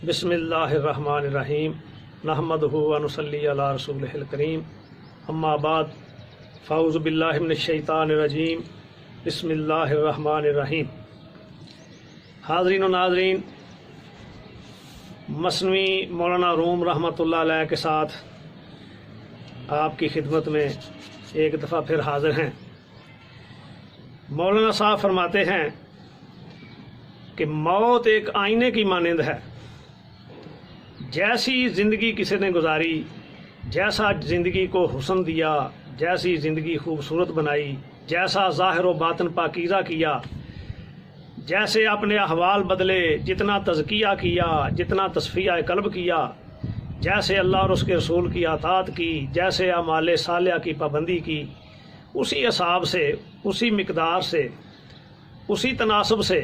بسم اللہ الرحمن الرحیم نحمدہ و نصلی علی رسولہ الکریم اما بعد فاعوذ باللہ من الشیطان الرجیم بسم اللہ الرحمن الرحیم۔ حاضرین و ناظرین، مثنوی مولانا روم رحمۃ اللہ علیہ کے ساتھ آپ کی خدمت میں ایک دفعہ پھر حاضر ہیں۔ مولانا صاحب فرماتے ہیں کہ موت ایک آئینے کی مانند ہے۔ جیسی زندگی کسی نے گزاری، جیسا زندگی کو حسن دیا، جیسی زندگی خوبصورت بنائی، جیسا ظاہر و باطن پاکیزہ کیا، جیسے اپنے احوال بدلے، جتنا تزکیہ کیا، جتنا تصفیہ قلب کیا، جیسے اللہ اور اس کے رسول کی اطاعت کی، جیسے اعمال صالحہ کی پابندی کی، اسی حساب سے، اسی مقدار سے، اسی تناسب سے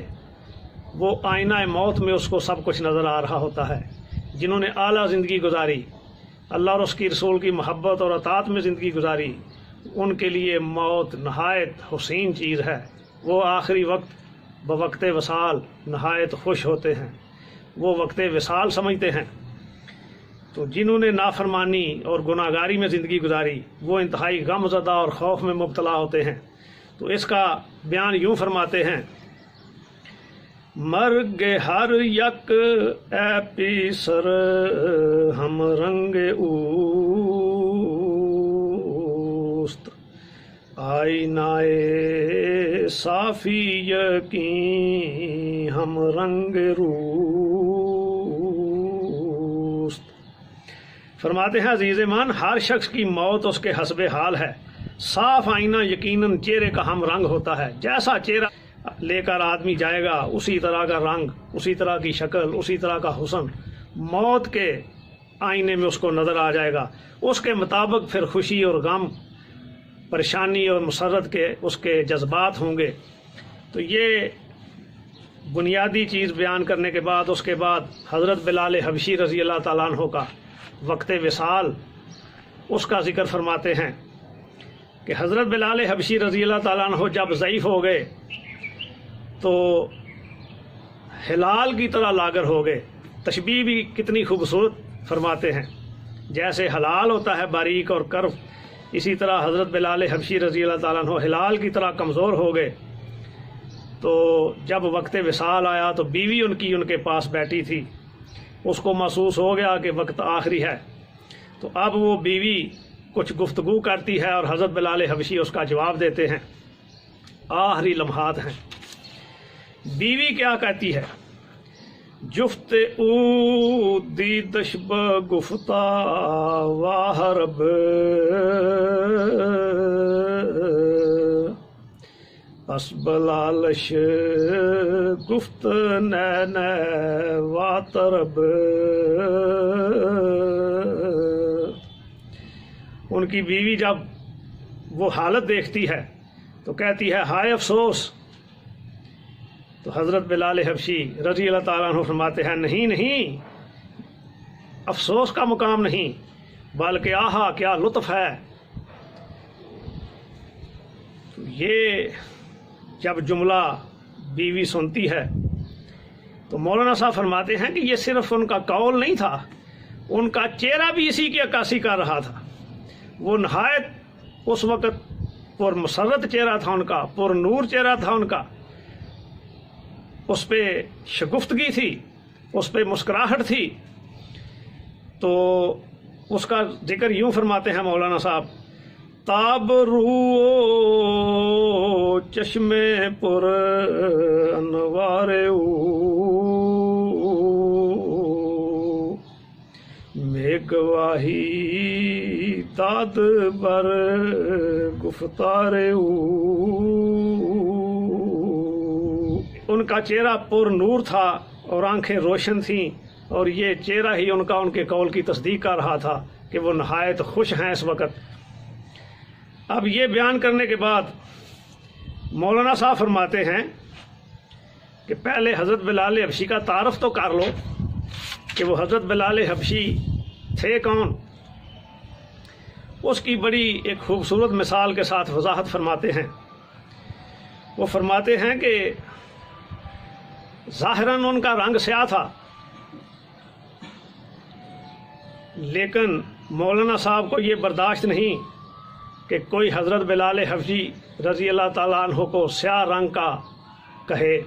وہ آئینہ موت میں اس کو سب کچھ نظر آ رہا ہوتا ہے۔ جنہوں نے اعلیٰ زندگی گزاری، اللہ اور اس کی رسول کی محبت اور اطاعت میں زندگی گزاری، ان کے لیے موت نہایت حسین چیز ہے۔ وہ آخری وقت بوقت وصال نہایت خوش ہوتے ہیں، وہ وقت وصال سمجھتے ہیں۔ تو جنہوں نے نافرمانی اور گناہ گاری میں زندگی گزاری، وہ انتہائی غم زدہ اور خوف میں مبتلا ہوتے ہیں۔ تو اس کا بیان یوں فرماتے ہیں: مرگ ہر یک اے پیسر ہم رنگ اوست، آئینہ صافی یقین ہم رنگ روست۔ فرماتے ہیں عزیز مان، ہر شخص کی موت اس کے حسب حال ہے۔ صاف آئینہ یقیناً چہرے کا ہم رنگ ہوتا ہے۔ جیسا چہرہ لے کر آدمی جائے گا، اسی طرح کا رنگ، اسی طرح کی شکل، اسی طرح کا حسن موت کے آئینے میں اس کو نظر آ جائے گا۔ اس کے مطابق پھر خوشی اور غم، پریشانی اور مسرت کے اس کے جذبات ہوں گے۔ تو یہ بنیادی چیز بیان کرنے کے بعد اس کے بعد حضرت بلال حبشی رضی اللہ تعالیٰ عنہ کا وقت وصال، اس کا ذکر فرماتے ہیں کہ حضرت بلال حبشی رضی اللہ تعالیٰ عنہ جب ضعیف ہو گئے تو ہلال کی طرح لاگر ہو گئے۔ تشبیہ بھی کتنی خوبصورت فرماتے ہیں، جیسے ہلال ہوتا ہے باریک اور کرو، اسی طرح حضرت بلال حبشی رضی اللہ تعالیٰ عنہ ہلال کی طرح کمزور ہو گئے۔ تو جب وقت وصال آیا تو بیوی ان کے پاس بیٹھی تھی، اس کو محسوس ہو گیا کہ وقت آخری ہے۔ تو اب وہ بیوی کچھ گفتگو کرتی ہے اور حضرت بلال حبشی اس کا جواب دیتے ہیں۔ آخری لمحات ہیں۔ بیوی کیا کہتی ہے؟ جفت او دیدش بگفتا واہرب، پس بلالش گفت نین واترب۔ ان کی بیوی جب وہ حالت دیکھتی ہے تو کہتی ہے ہائے افسوس۔ تو حضرت بلال حبشی رضی اللہ تعالیٰ عنہ فرماتے ہیں نہیں نہیں، افسوس کا مقام نہیں، بلکہ آہا کیا لطف ہے۔ یہ جب جملہ بیوی سنتی ہے تو مولانا صاحب فرماتے ہیں کہ یہ صرف ان کا قول نہیں تھا، ان کا چہرہ بھی اسی کی عکاسی کر رہا تھا۔ وہ نہایت اس وقت پر مسرت چہرہ تھا ان کا، پر نور چہرہ تھا ان کا، اس پہ شگفتگی تھی، اس پہ مسکراہٹ تھی۔ تو اس کا ذکر یوں فرماتے ہیں مولانا صاحب: تاب رو چشم پر انوار او، میں گواہی داد بر گفتار او۔ ان کا چہرہ پر نور تھا اور آنکھیں روشن تھیں، اور یہ چہرہ ہی ان کے قول کی تصدیق کر رہا تھا کہ وہ نہایت خوش ہیں اس وقت۔ اب یہ بیان کرنے کے بعد مولانا صاحب فرماتے ہیں کہ پہلے حضرت بلال حبشی کا تعارف تو کر لو کہ وہ حضرت بلال حبشی تھے کون۔ اس کی بڑی ایک خوبصورت مثال کے ساتھ وضاحت فرماتے ہیں۔ وہ فرماتے ہیں کہ ظاہراً ان کا رنگ سیاہ تھا، لیکن مولانا صاحب کو یہ برداشت نہیں کہ کوئی حضرت بلال حبشی رضی اللہ تعالیٰ عنہ کو سیاہ رنگ کا کہے،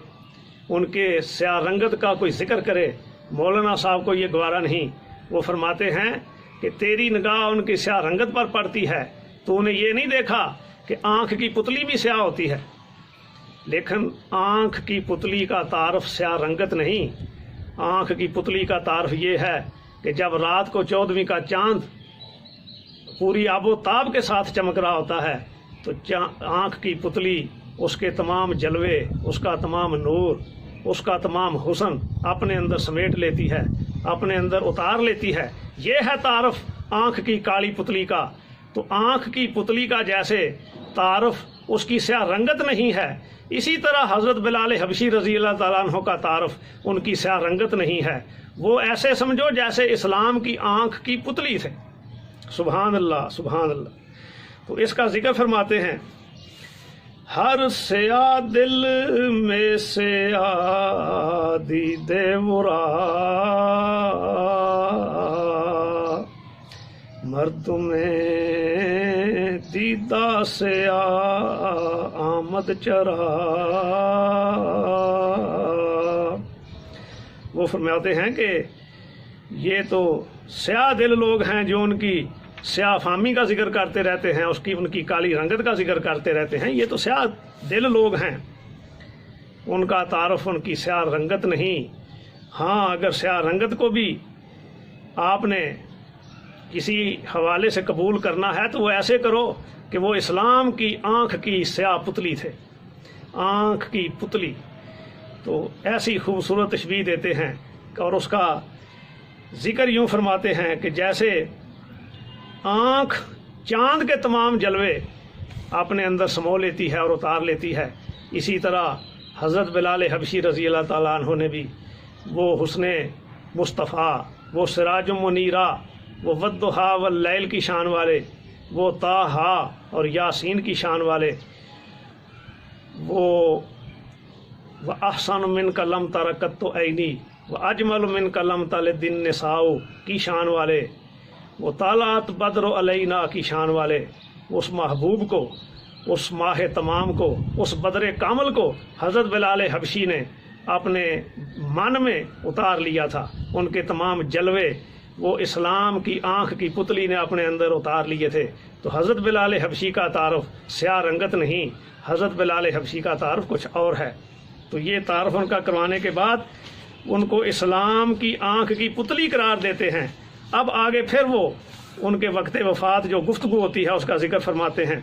ان کے سیاہ رنگت کا کوئی ذکر کرے۔ مولانا صاحب کو یہ گوارا نہیں۔ وہ فرماتے ہیں کہ تیری نگاہ ان کی سیاہ رنگت پر پڑتی ہے، تو نے یہ نہیں دیکھا کہ آنکھ کی پتلی بھی سیاہ ہوتی ہے۔ لیکن آنکھ کی پتلی کا تعارف سیاہ رنگت نہیں، آنکھ کی پتلی کا تعارف یہ ہے کہ جب رات کو 14ویں کا چاند پوری آب و تاب کے ساتھ چمک رہا ہوتا ہے تو آنکھ کی پتلی اس کے تمام جلوے، اس کا تمام نور، اس کا تمام حسن اپنے اندر سمیٹ لیتی ہے، اپنے اندر اتار لیتی ہے۔ یہ ہے تعارف آنکھ کی کالی پتلی کا۔ تو آنکھ کی پتلی کا جیسے تعارف اس کی سیاہ رنگت نہیں ہے، اسی طرح حضرت بلال حبشی رضی اللہ تعالیٰ عنہ کا تعارف ان کی سیاہ رنگت نہیں ہے۔ وہ ایسے سمجھو جیسے اسلام کی آنکھ کی پتلی تھے۔ سبحان اللہ، سبحان اللہ۔ تو اس کا ذکر فرماتے ہیں، ہر سیاہ دل میں سیاہ دید ورا، مرد میں دیدہ سیاہ آمد چرا۔ وہ فرماتے ہیں کہ یہ تو سیاہ دل لوگ ہیں جو ان کی سیاہ فامی کا ذکر کرتے رہتے ہیں، ان کی کالی رنگت کا ذکر کرتے رہتے ہیں۔ یہ تو سیاہ دل لوگ ہیں، ان کا تعارف ان کی سیاہ رنگت نہیں۔ ہاں، اگر سیاہ رنگت کو بھی آپ نے کسی حوالے سے قبول کرنا ہے تو وہ ایسے کرو کہ وہ اسلام کی آنکھ کی سیاہ پتلی تھے، آنکھ کی پتلی۔ تو ایسی خوبصورت تشبیہ دیتے ہیں اور اس کا ذکر یوں فرماتے ہیں کہ جیسے آنکھ چاند کے تمام جلوے اپنے اندر سمو لیتی ہے اور اتار لیتی ہے، اسی طرح حضرت بلال حبشی رضی اللہ تعالیٰ عنہ نے بھی وہ حسن مصطفیٰ، وہ سراج منیرہ، وہ والضحیٰ واللیل کی شان والے، وہ طٰہٰ اور یاسین کی شان والے، وہ وَأَحْسَنُ مِنْكَ لَمْ تَرَ قَطُّ عَيْنِي وَأَجْمَلُ مِنْكَ لَمْ تَلِدِ النِّسَاءُ کی شان والے، وہ طلعت بدر علینا کی شان والے، اس محبوب کو، اس ماہ تمام کو، اس بدر کامل کو حضرت بلال حبشی نے اپنے من میں اتار لیا تھا۔ ان کے تمام جلوے وہ اسلام کی آنکھ کی پتلی نے اپنے اندر اتار لیے تھے۔ تو حضرت بلال حبشی کا تعارف سیاہ رنگت نہیں، حضرت بلال حبشی کا تعارف کچھ اور ہے۔ تو یہ تعارف ان کا کروانے کے بعد ان کو اسلام کی آنکھ کی پتلی قرار دیتے ہیں۔ اب آگے پھر وہ ان کے وقت وفات جو گفتگو ہوتی ہے اس کا ذکر فرماتے ہیں۔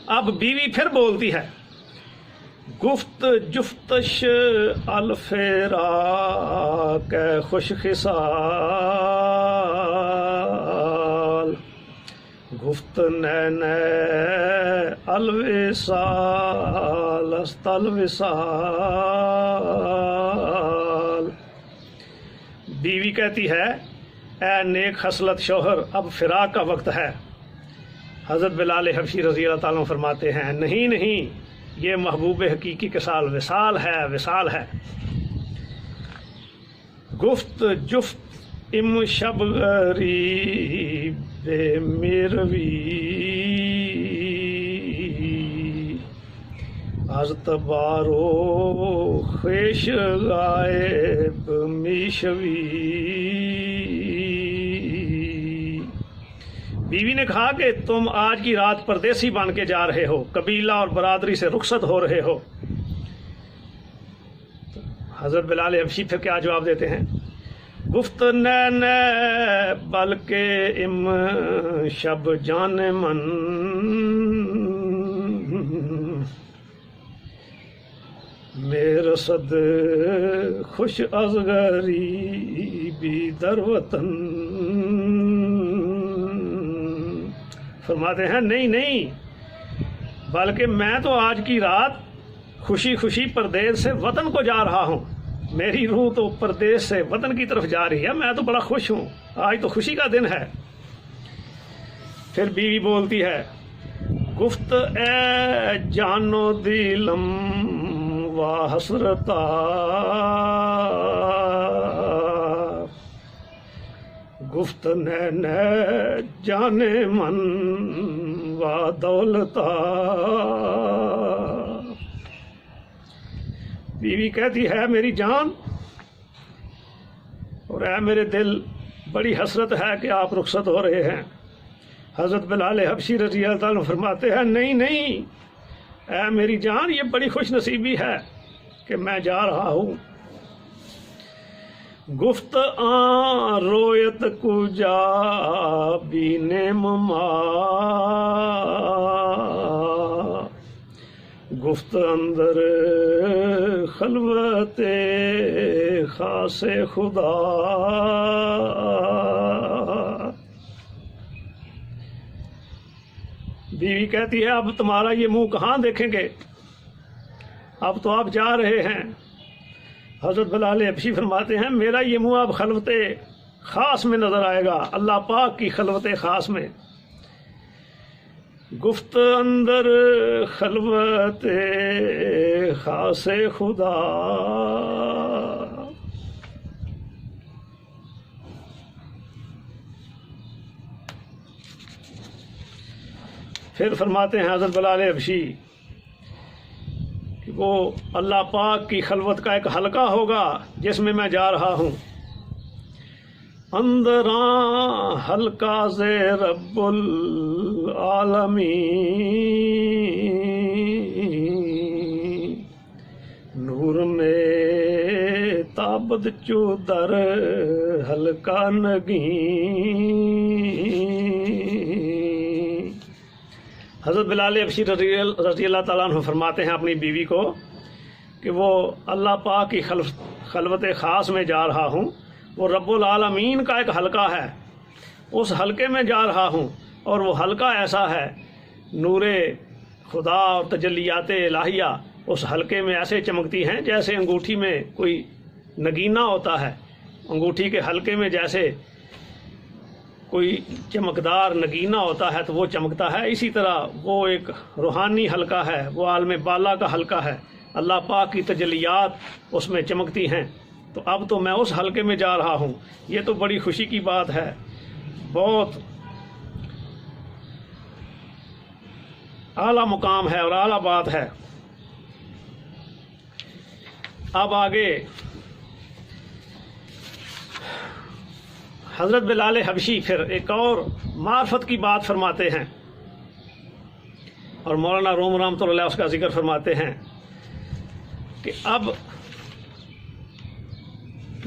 اب بیوی پھر بولتی ہے، گفت جفتش الفیرا کے خوش خصال، گفت نین الوصال است الوصال۔ بیوی کہتی ہے، اے نیک خصلت شوہر، اب فراق کا وقت ہے۔ حضرت بلال حبشی رضی اللہ تعالیٰ عنہ فرماتے ہیں، نہیں نہیں، یہ محبوب حقیقی کے سال وصال ہے، وصال ہے۔ گفت جفت ام شب غریب میروی، از تبارو خویش غائب میشوی۔ بیوی نے کہا کہ تم آج کی رات پردیسی بن کے جا رہے ہو، قبیلہ اور برادری سے رخصت ہو رہے ہو۔ حضرت بلال حبشی پھر کیا جواب دیتے ہیں، گفت نین بلکہ ام شب جان من، میرا صد خوش از غریبی در وطن۔ فرماتے ہیں نہیں نہیں، بلکہ میں تو آج کی رات خوشی خوشی پردیس سے وطن کو جا رہا ہوں، میری روح تو پردیس سے وطن کی طرف جا رہی ہے، میں تو بڑا خوش ہوں، آج تو خوشی کا دن ہے۔ پھر بیوی بولتی ہے، گفت اے جانو دلم و حسرتا، گفت نین جانے من و دولتا. بیوی کہتی ہے میری جان اور اے میرے دل، بڑی حسرت ہے کہ آپ رخصت ہو رہے ہیں. حضرت بلال حبشی رضی اللہ تعالیٰ فرماتے ہیں نہیں نہیں اے میری جان، یہ بڑی خوش نصیبی ہے کہ میں جا رہا ہوں. گفت آن رویت کجا بینے مما، گفت اندر خلوت خاص خدا. بیوی کہتی ہے اب تمہارا یہ منہ کہاں دیکھیں گے، اب تو آپ جا رہے ہیں. حضرت بلال حبشی فرماتے ہیں میرا یہ منہ اب خلوت خاص میں نظر آئے گا، اللہ پاک کی خلوت خاص میں. گفت اندر خلوت خاص خدا. پھر فرماتے ہیں حضرت بلال حبشی کہ وہ اللہ پاک کی خلوت کا ایک حلقہ ہوگا جس میں میں جا رہا ہوں. اندراں حلقہ سے رب العالمین، نور میں تابد چودر حلقہ نگین. حضرت بلال حبشی رضی اللہ تعالیٰ عنہ فرماتے ہیں اپنی بیوی کو کہ وہ اللہ پاک کی خلوت خاص میں جا رہا ہوں، وہ رب العالمین کا ایک حلقہ ہے، اس حلقے میں جا رہا ہوں، اور وہ حلقہ ایسا ہے نور خدا اور تجلیات الہیہ اس حلقے میں ایسے چمکتی ہیں جیسے انگوٹھی میں کوئی نگینہ ہوتا ہے، انگوٹھی کے حلقے میں جیسے کوئی چمکدار نگینہ ہوتا ہے تو وہ چمکتا ہے، اسی طرح وہ ایک روحانی حلقہ ہے، وہ عالم بالا کا حلقہ ہے، اللہ پاک کی تجلیات اس میں چمکتی ہیں. تو اب تو میں اس حلقے میں جا رہا ہوں. یہ تو بڑی خوشی کی بات ہے، بہت اعلیٰ مقام ہے اور اعلیٰ بات ہے. اب آگے حضرت بلال حبشی پھر ایک اور معرفت کی بات فرماتے ہیں، اور مولانا روم رحمۃ اللہ علیہ اس کا ذکر فرماتے ہیں کہ اب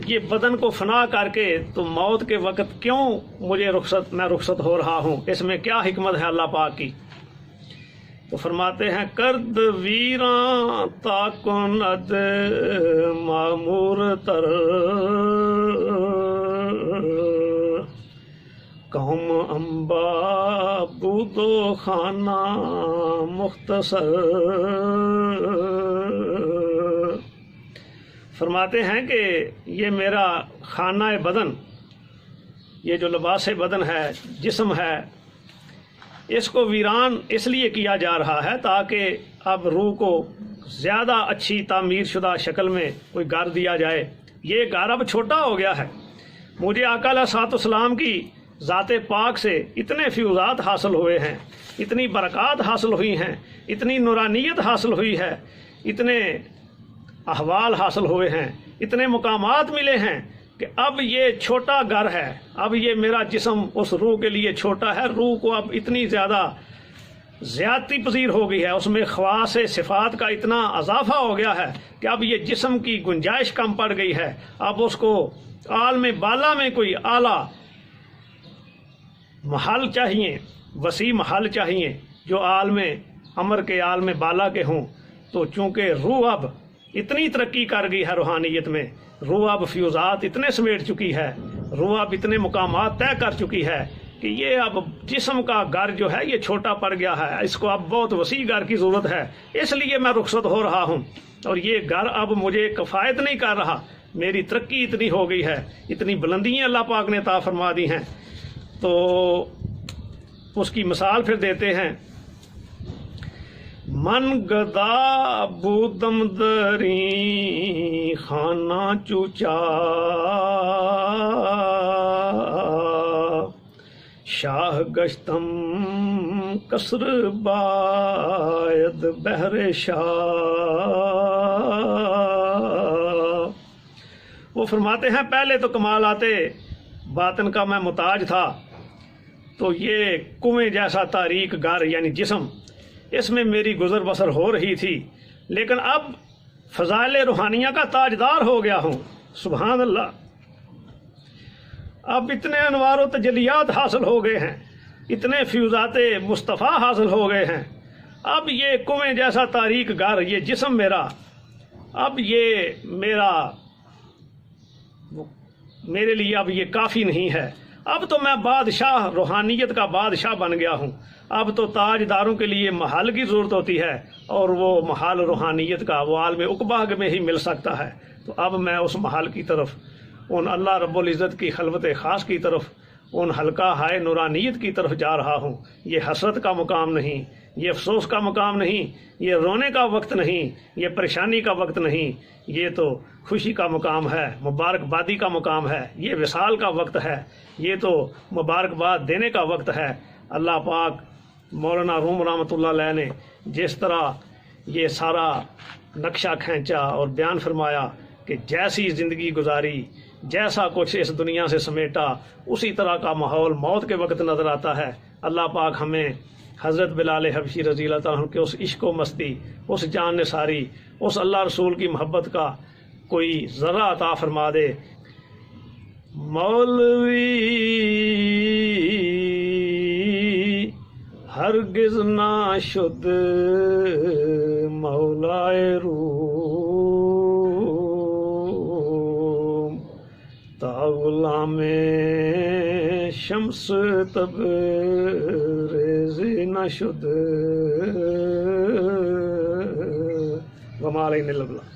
یہ بدن کو فنا کر کے تو موت کے وقت کیوں میں رخصت ہو رہا ہوں، اس میں کیا حکمت ہے اللہ پاک کی. تو فرماتے ہیں کرد ویراں تاکند معمور تر، قوم انبا بودو خانہ مختصر. فرماتے ہیں کہ یہ میرا خانہ بدن، یہ جو لباس بدن ہے، جسم ہے، اس کو ویران اس لیے کیا جا رہا ہے تاکہ اب روح کو زیادہ اچھی تعمیر شدہ شکل میں کوئی گھر دیا جائے. یہ گھر اب چھوٹا ہو گیا ہے. مجھے آقا علیہ الصلوۃ والسلام کی ذات پاک سے اتنے فیوزات حاصل ہوئے ہیں، اتنی برکات حاصل ہوئی ہیں، اتنی نورانیت حاصل ہوئی ہے، اتنے احوال حاصل ہوئے ہیں، اتنے مقامات ملے ہیں کہ اب یہ چھوٹا گھر ہے، اب یہ میرا جسم اس روح کے لیے چھوٹا ہے. روح کو اب اتنی زیادہ زیادتی پذیر ہو گئی ہے، اس میں خواص صفات کا اتنا اضافہ ہو گیا ہے کہ اب یہ جسم کی گنجائش کم پڑ گئی ہے. اب اس کو عالم بالا میں کوئی اعلیٰ محل چاہیے، وسیع محل چاہیے جو عالم امر کے عالم بالا کے ہوں. تو چونکہ روح اب اتنی ترقی کر گئی ہے روحانیت میں، روح اب فیوزات اتنے سمیٹ چکی ہے، روح اب اتنے مقامات طے کر چکی ہے کہ یہ اب جسم کا گھر جو ہے یہ چھوٹا پڑ گیا ہے، اس کو اب بہت وسیع گھر کی ضرورت ہے. اس لیے میں رخصت ہو رہا ہوں، اور یہ گھر اب مجھے کفایت نہیں کر رہا. میری ترقی اتنی ہو گئی ہے، اتنی بلندیاں اللہ پاک نے عطا فرما دی ہیں. تو اس کی مثال پھر دیتے ہیں، من گدا بودم دری خانہ چوچا، شاہ گشتم قصر باید بہر شاہ۔ وہ فرماتے ہیں پہلے تو کمالات باطن کا میں محتاج تھا، تو یہ کنویں جیسا تاریک گھر یعنی جسم، اس میں میری گزر بسر ہو رہی تھی، لیکن اب فضائل روحانیہ کا تاجدار ہو گیا ہوں۔ سبحان اللہ، اب اتنے انوار و تجلیات حاصل ہو گئے ہیں، اتنے فیوزات مصطفیٰ حاصل ہو گئے ہیں، اب یہ کنویں جیسا تاریک گھر، یہ جسم میرا، اب یہ میرے لیے اب یہ کافی نہیں ہے، اب تو میں بادشاہ روحانیت کا بادشاہ بن گیا ہوں، اب تو تاجداروں کے لیے محل کی ضرورت ہوتی ہے، اور وہ محل روحانیت کا وہ عالم عقبہ میں ہی مل سکتا ہے۔ تو اب میں اس محل کی طرف، ان اللہ رب العزت کی خلوت خاص کی طرف، ان حلقہ ہائے نورانیت کی طرف جا رہا ہوں۔ یہ حسرت کا مقام نہیں، یہ افسوس کا مقام نہیں، یہ رونے کا وقت نہیں، یہ پریشانی کا وقت نہیں، یہ تو خوشی کا مقام ہے، مبارکبادی کا مقام ہے، یہ وصال کا وقت ہے، یہ تو مبارکباد دینے کا وقت ہے۔ اللہ پاک مولانا روم رحمۃ اللہ علیہ نے جس طرح یہ سارا نقشہ کھینچا اور بیان فرمایا کہ جیسی زندگی گزاری، جیسا کچھ اس دنیا سے سمیٹا، اسی طرح کا ماحول موت کے وقت نظر آتا ہے۔ اللہ پاک ہمیں حضرت بلال حبشی رضی اللہ تعالیٰ عنہ کے اس عشق و مستی، اس جان نثاری، اس اللہ رسول کی محبت کا کوئی ذرہ عطا فرما دے۔ مولوی ہرگز نہ شد مولائے روم، تا غلام شمس تبریزی نہ شد، وما علینا الا البلاغ۔